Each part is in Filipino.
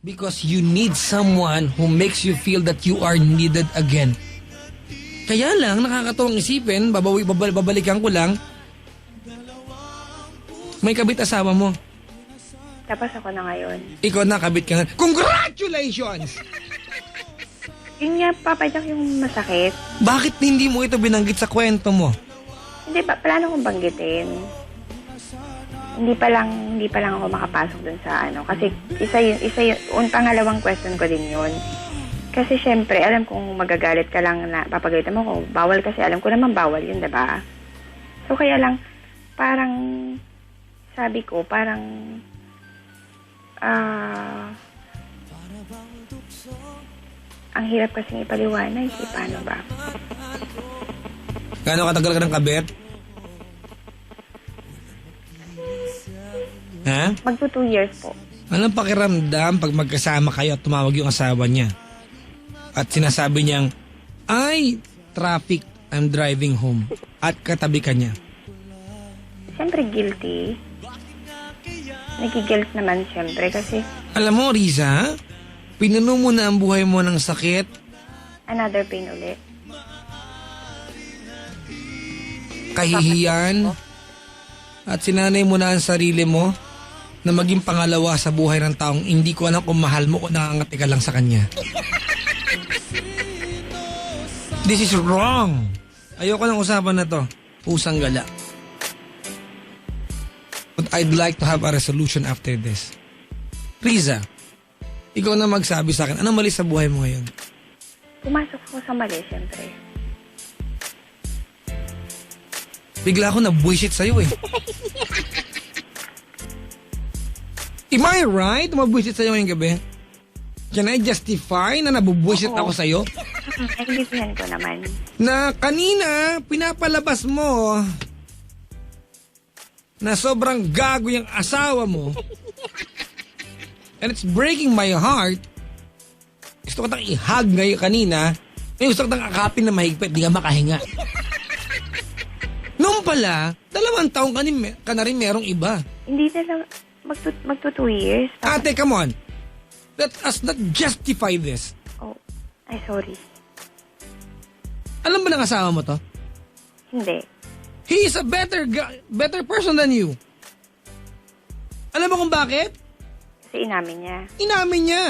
Because you need someone who makes you feel that you are needed again. Kaya lang, nakakatuwang isipin, babalikan ko lang, may kabit asawa mo. Tapos ako na ngayon. Ikaw na, kabit ka nga. Congratulations! Yun nga, Papa Jack, yung masakit. Bakit hindi mo ito binanggit sa kwento mo? Hindi pa, plano kong banggitin. Hindi pa lang ako makapasok dun sa ano. Kasi isa yun, pangalawang question ko din yun. Kasi syempre, alam kong magagalit ka lang na papagalitan mo ko. Bawal kasi, alam ko naman bawal yun, diba? So kaya lang, parang, sabi ko, parang, ang hirap kasing ipaliwanag, paano ba? Gaano katagal ka ng kabit? Ha? Magto 2 years po. Anong pakiramdam pag magkasama kayo at tumawag yung asawa niya? At sinasabi niyang, ay, traffic, I'm driving home. At katabi ka niya. Siyempre guilty. Nagigilty naman siyempre kasi Alam mo, Riza, pinuno mo na ang buhay mo ng sakit. another pain ulit. Kahihiyan, at sinanay mo na ang sarili mo na maging pangalawa sa buhay ng taong hindi ko alam kung mahal mo o nakangati ka lang sa kanya. This is wrong. Ayoko ng usapan na to. Pusang gala. But I'd like to have a resolution after this. Riza, ikaw na magsabi sa akin, anong mali sa buhay mo ngayon? Pumasok ako sa mali, siyempre. Bigla ako nabwisit sa'yo eh. Am I right? Mabwisit sa'yo ngayong gabi? Can I justify na nabubwisit Oo. ako sa'yo? Naiintindihan ko naman. Na kanina, pinapalabas mo na sobrang gago yung asawa mo. And it's breaking my heart. Gusto ko tang i-hug ngayon kanina. May gusto ko tang akapin na mahigpit, di ka makahinga. Noong pala, 2 taong ka na rin merong iba. Hindi na lang, magto 2 years. Ate, come on. Let us not justify this. Oh, ay sorry. Alam ba ng asawa mo to? Hindi. He is a better person than you. Alam mo kung bakit? Kasi inamin niya. Inamin niya.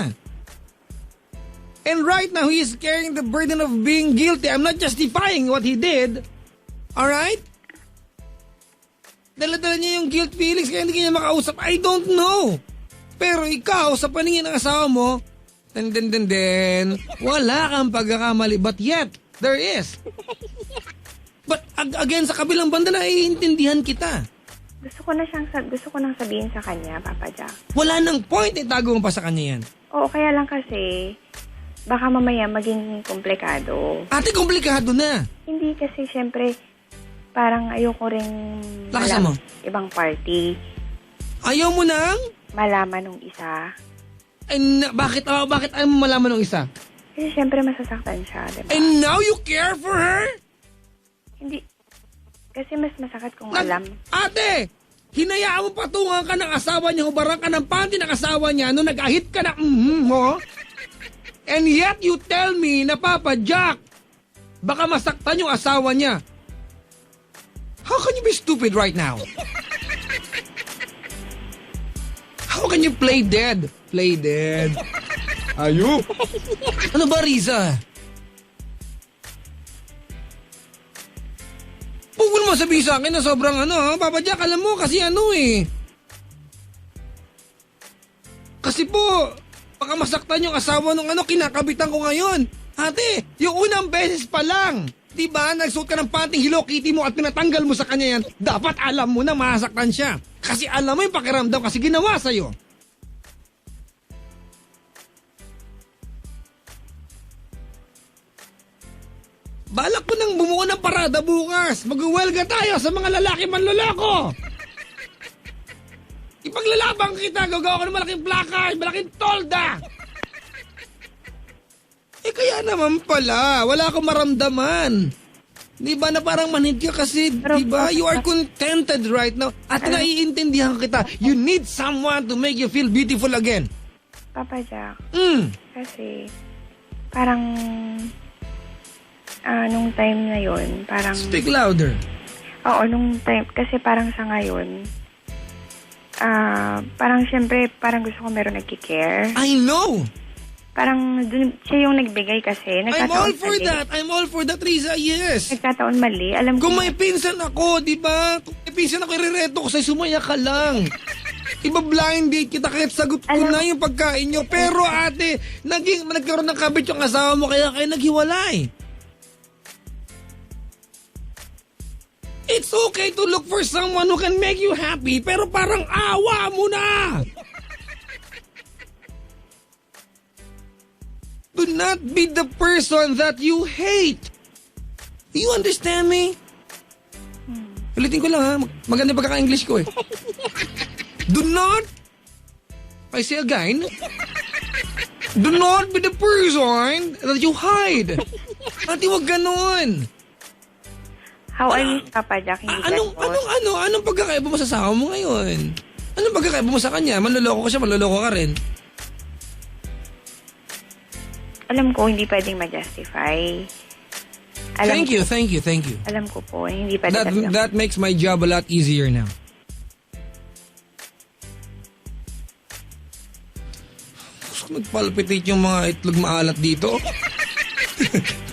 And right now, he is carrying the burden of being guilty. I'm not justifying what he did. Alright? Dala-dala niya yung guilt feelings kaya hindi niya makausap. I don't know. Pero ikaw, sa paningin ng asawa mo, wala kang pagkakamali. But yet, there is. But again, sa kabilang banda, naiintindihan kita. Gusto ko nang sabihin sa kanya, Papa Jack. Wala nang point, itago mo pa sa kanya yan. Oo, kaya lang kasi, baka mamaya maging komplikado. Ate, komplikado na. Hindi kasi, syempre, parang ayoko rin Lakasan mo. ibang party. Ayaw mo nang? Malaman nung isa. Bakit ayaw mo malaman ng isa? Kasi syempre masasaktan siya, diba? And now you care for her? Hindi. Kasi mas masakit kung alam. Ate, hinayaan mo patungan ka ng asawa niya, hubarang ka ng panty ng asawa niya, nung nag-ahit ka na mo. And yet you tell me na Papa Jack, baka masaktan yung asawa niya. How can you be stupid right now? How can you play dead? Play dead. Ayup. Ano ba, Riza? Huwag mo sabihin sa akin na sobrang Papa Jack, alam mo kasi Kasi po, baka masaktan yung asawa nung kinakabitan ko ngayon. Ate, yung unang beses pa lang. Diba, nagsuot ka ng panting Hello Kitty mo at pinatanggal mo sa kanya yan, dapat alam mo na masaktan siya. Kasi alam mo yung pakiramdam kasi ginawa sa'yo. Balak ko nang bumuo ng parada bukas. Mag-uwelga tayo sa mga lalaki manloloko. Ipaglalabang kita, gagawa ko ng malaking placard, malaking tolda. Kaya naman pala, wala akong maramdaman. Di ba na parang manhid ka kasi, di ba? You are contented right now. At naiintindihan kita, you need someone to make you feel beautiful again. Papa Jack, Mm. kasi parang nung time na yun, parang... Speak louder. Oo, nung time, kasi parang sa ngayon, parang syempre, parang gusto ko meron nagkikare. I know. Parang dun, siya yung nagbigay kasi. I'm all Nagkataon for mali. that. I'm all for that, Riza. Yes. Nagkataon mali. Alam ko, Kung may pinsan ako, di ba? Kung may pinsan ako, irereto ko sa'yo, sumaya ka lang. Iba-blind date kita kahit sagot ko Alam- na yung pagkain nyo. Pero ate, nagkaroon ng kabit yung asawa mo kaya kayo naghiwalay. It's okay to look for someone who can make you happy, pero parang awa mo na. Do not be the person that you hate. You understand me? Ulitin ko lang ha, maganda pagkaka-English ko eh. Do not, I say again, do not be the person that you hide. Ate, wag ganon. how are you, Papa Jack? Hindi ka Anong pagkakaiba mo sa asawa mo ngayon? Anong pagkakaiba mo sa kanya? Manloloko ko siya, manloloko ka rin. Alam ko, hindi pwedeng ma-justify. Thank you. Alam ko po, hindi pwedeng That makes my job a lot easier now. Gusto ko nagpalpitate yung mga itlog maalat dito.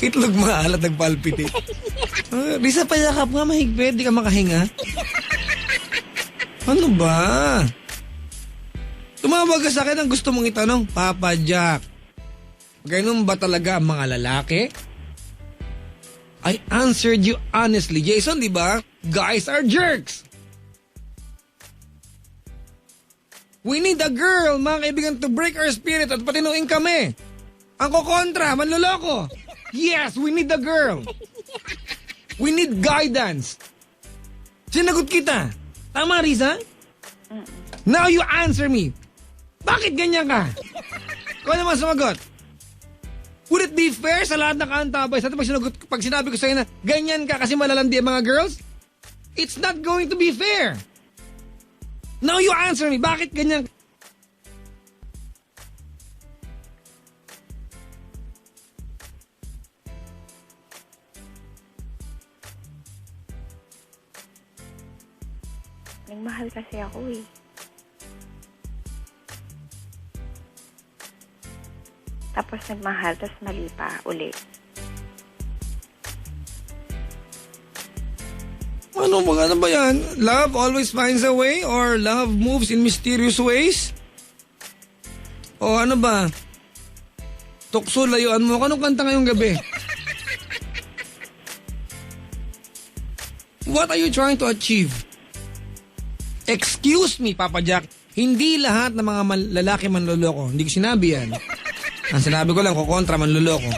Itlog maalat nagpalpitate. Risa, payakap nga mahigpit, di ka makahinga. Ano ba? Tumawag ka sa akin ang gusto mong itanong, Papa Jack. Ganun ba talaga ang mga lalaki? I answered you honestly, Jason, di ba? Guys are jerks. We need a girl, mga kaibigan, to break our spirit at patinuin kami. Ang kokontra, manloloko. Yes, we need a girl. We need guidance. Sinagot kita. Tama, Riza? Now you answer me. Bakit ganyan ka? Ikaw naman sumagot. Would it be fair sa lahat ng kaantabay? Sa pag sinabi ko sa'yo na ganyan ka kasi malalandi ang mga girls? It's not going to be fair. Now you answer me. Bakit ganyan? Nagmahal kasi ako eh. Tapos nagmahal, tapos mali pa uli. Ano ba yan? Love always finds a way or love moves in mysterious ways? O ano ba? Tukso, layuan mo. Anong kanta ngayong gabi? What are you trying to achieve? Excuse me, Papa Jack. Hindi lahat ng mga lalaki manloloko. Hindi ko sinabi yan. Ang sinabi ko lang, kukontra manloloko.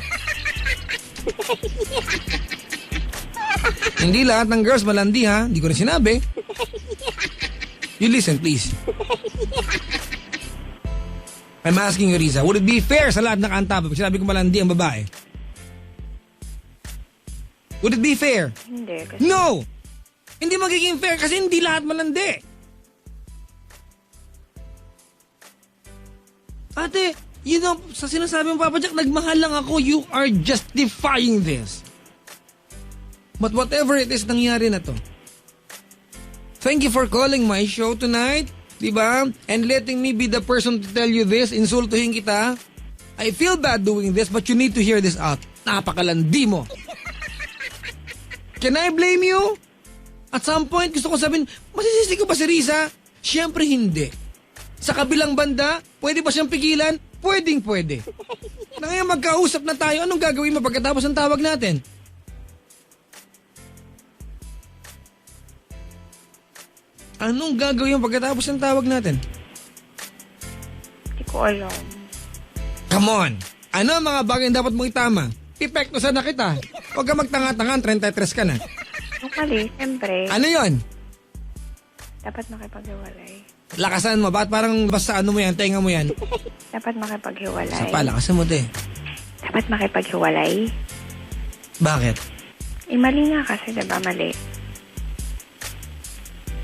Hindi lahat ng girls malandi ha. Hindi ko rin sinabi. You listen, please. I'm asking you, Riza, would it be fair sa lahat ng kaantabay pag sinabi ko malandi ang babae? Would it be fair? Hindi. Kasi No! Hindi magiging fair kasi hindi lahat malandi. Ate, sa sinasabi mo, Papa Jack, nagmahal lang ako. You are justifying this. But whatever it is, nangyari na to. Thank you for calling my show tonight. Diba? And letting me be the person to tell you this. Insultuhin kita. I feel bad doing this, but you need to hear this out. Napakalandi mo. Can I blame you? At some point, gusto ko sabihin, masisisi ko ba si Riza? Siyempre hindi. Sa kabilang banda, pwede ba siyang pigilan? Pwedeng-pwede. Na ngayon magkausap na tayo, anong gagawin mo pagkatapos ng tawag natin? Anong gagawin mo pagkatapos ng tawag natin? hindi ko alam. Come on! Ano ang mga bagay na dapat mong itama? Epekto sana kita. Huwag ka magtanga-tangan, 33 ka na. Yung mali, siyempre, Ano yon? dapat makipaghiwalay. Lakasan mo, bakit parang basta ano mo yan, tenga mo yan? Dapat makipaghiwalay. Sa palakasan mo, te. Dapat makipaghiwalay. Bakit? Eh, mali nga kasi, diba? Mali.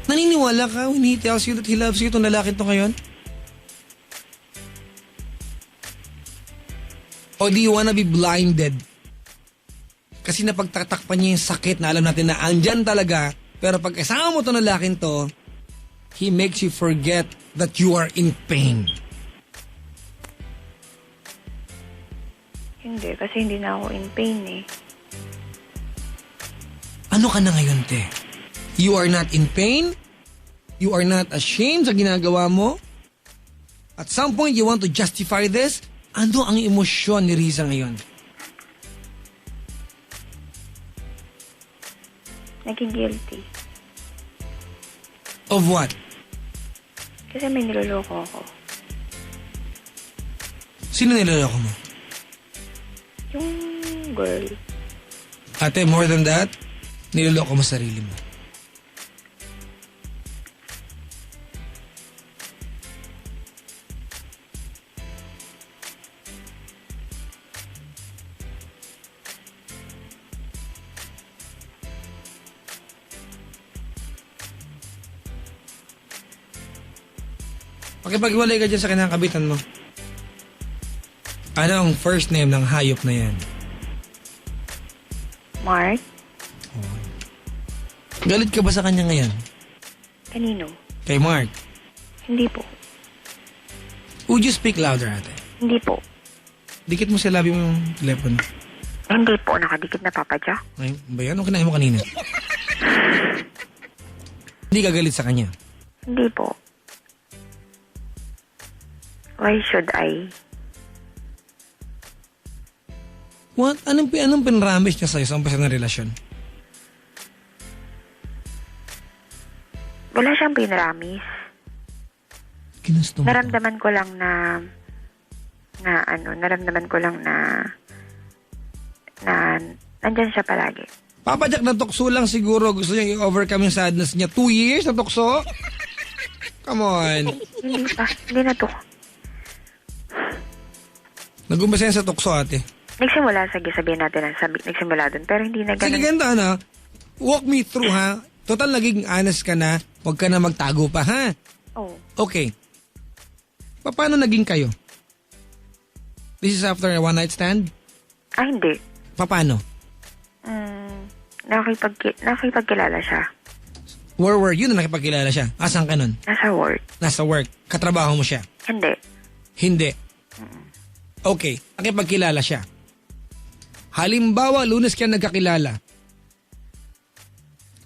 Naniniwala ka when he tells you that he loves you, itong lalaki to ngayon? O do you wanna be blinded? Kasi napagtatakpan niya yung sakit na alam natin na andyan talaga. Pero pag kasama mo to na laking to, he makes you forget that you are in pain. Hindi, kasi hindi na ako in pain eh. Ano ka na ngayon, te? You are not in pain? You are not ashamed sa ginagawa mo? At some point, you want to justify this? Ano ang emosyon ni Riza ngayon? Naging guilty. Of what? Kasi may niloloko ako. Sino niloloko mo? Yung girl. Ate, more than that, niloloko mo sarili mo. Pakipag-iwalay ka dyan sa kinakabitan mo. Ano ang first name ng hayop na yan? Mark? Galit ka ba sa kanya ngayon? Kanino? Kay Mark? Hindi po. Would you speak louder, ate? Hindi po. Dikit mo sa labi mo yung telepono. Hindi po, nakadikit na papadya. Ay, ba yan? Ano kinain mo kanina? Hindi ka galit sa kanya? Hindi po. Why should I? What? Anong pinramis niya sa'yo sa umpisa ng relasyon? Wala siyang pinramis. Ginusto mo? Naramdaman ko lang na naramdaman ko lang na nandyan siya palagi. Papa Jack, na tukso lang siguro. Gusto niya i-overcome yung sadness niya. 2 years na tukso? Come on. Hindi na to. Nag-umpisa yan sa tukso, ate. Nagsimula, sabihin natin nagsimula dun, pero hindi na Sige, ganun. ganito, ano? Walk me through, ha? Total, naging honest ka na. Huwag ka na magtago pa, ha? Oh, Okay. Paano naging kayo? This is after a one-night stand? hindi. Paano? Nakipagkilala siya. Where were you na nakipagkilala siya? Asan ka nun? Nasa work. Nasa work. Katrabaho mo siya? Hindi. Hindi. Okay, nakipagkilala siya. Halimbawa, Lunes kaya nagkakilala.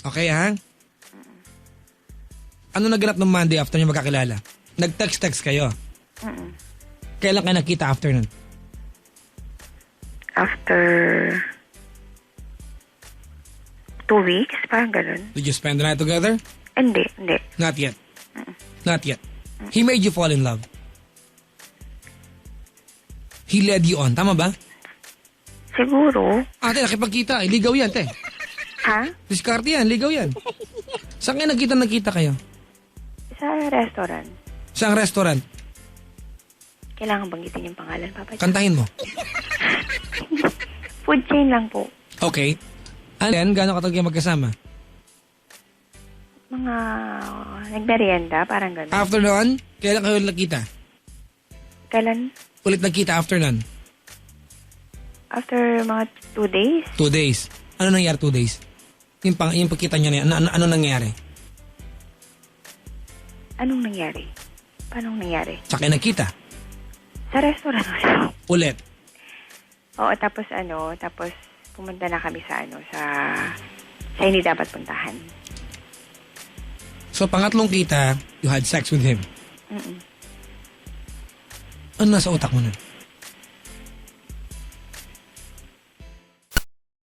Okay, ha? Ano naganap ng Monday after niyo magkakilala? Nag-text kayo. Kailan kayo nakita after nun? After 2 weeks, parang ganun. Did you spend the night together? Hindi. Not yet. Not yet. He made you fall in love. He led you on. Tama ba? Siguro. Ate, nakipagkita. Ligaw yan, te. Ha? Diskarte yan. Ligaw yan. Saan kayo nakita kayo? Sa restaurant. Saan restaurant? Kailangan banggitin yung pangalan, Papa. Kantahin mo. Food chain lang po. Okay. And then, gano'ng katagal kayo magkasama? Mga nagmerienda, parang ganun. After noon, kailan kayo nakita? Kailan? Ulit nagkita after nun? After mga 2 days. 2 days. Ano nangyari 2 days? Yung pagkita niya na yan, ano nangyari? Anong nangyari? Paano nangyari? Saka kayo nagkita? Sa restaurant. Ulit. Oo, tapos pumunta na kami sa hindi dapat puntahan. So, pangatlong kita, you had sex with him. Ano nasa utak mo nun?